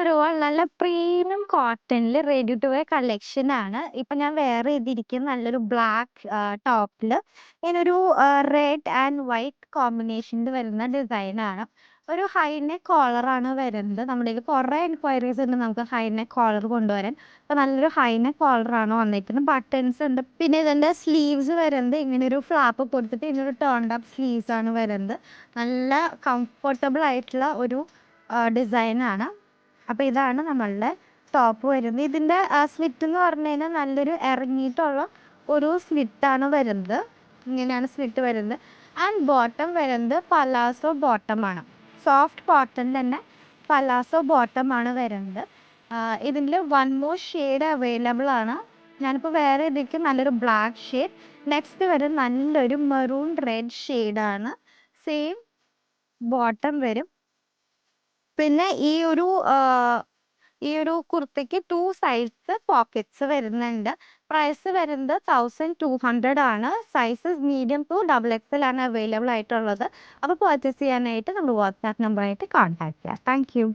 ഒരുപാട് നല്ല പ്രീമിയം കോട്ടണില് റെഡി ടു വെയർ കളക്ഷൻ ആണ്. ഇപ്പൊ ഞാൻ വെയർ ചെയ്തിരിക്കുന്ന നല്ലൊരു ബ്ലാക്ക് ടോപ്പില് ഇങ്ങനൊരു റെഡ് ആൻഡ് വൈറ്റ് കോമ്പിനേഷനിൽ വരുന്ന ഡിസൈൻ ആണ്. ഒരു ഹൈ നെക്ക് കോളർ ആണ് വരുന്നത്. നമ്മുടെ കയ്യിൽ കുറെ എൻക്വയറീസ് ഉണ്ട് നമുക്ക് ഹൈ നെക്ക് കോളർ കൊണ്ടുവരാൻ. അപ്പൊ നല്ലൊരു ഹൈ നെക്ക് കോളർ ആണ് വന്നിരിക്കുന്നത്. ബട്ടൺസ് ഉണ്ട്. പിന്നെ ഇതിന്റെ സ്ലീവ്സ് വരുന്നത് ഇങ്ങനെ ഒരു ഫ്ലാപ്പ് കൊടുത്തിട്ട് ഇങ്ങനൊരു ടേൺ അപ്പ് സ്ലീവ്സ് ആണ് വരുന്നത്. നല്ല കംഫർട്ടബിൾ ആയിട്ടുള്ള ഒരു ഡിസൈൻ ആണ്. അപ്പോൾ ഇതാണ് നമ്മളുടെ ടോപ്പ് വരുന്നത്. ഇതിൻ്റെ സ്ലിറ്റ് എന്ന് പറഞ്ഞു കഴിഞ്ഞാൽ നല്ലൊരു ഇറങ്ങിയിട്ടുള്ള ഒരു സ്ലിറ്റാണ് വരുന്നത്. ഇങ്ങനെയാണ് സ്ലിറ്റ് വരുന്നത്. ആൻഡ് ബോട്ടം വരുന്നത് പലാസോ ബോട്ടമാണ്. സോഫ്റ്റ് കോട്ടൺ തന്നെ പലാസോ ബോട്ടമാണ് വരുന്നത്. ഇതിൽ വൺ മോർ ഷെയ്ഡ് അവൈലബിൾ ആണ്. ഞാനിപ്പോൾ വേറെ ഇതിലേക്ക് നല്ലൊരു ബ്ലാക്ക് ഷെയ്ഡ്, നെക്സ്റ്റ് വരുന്നത് നല്ലൊരു മെറൂൺ റെഡ് ഷെയ്ഡാണ്. സെയിം ബോട്ടം വരും. പിന്നെ ഈ ഒരു കുർത്തയ്ക്ക് 2 സൈഡ്സ് പോക്കറ്റ്സ് വരുന്നുണ്ട്. പ്രൈസ് വരുന്നത് 1200 ആണ്. സൈസസ് മീഡിയം ടു XXL ആണ് അവൈലബിൾ ആയിട്ടുള്ളത്. അപ്പോൾ പർച്ചേസ് ചെയ്യാനായിട്ട് നമ്മൾ വാട്സാപ്പ് നമ്പറായിട്ട് കോൺടാക്ട് ചെയ്യാം. Thank you.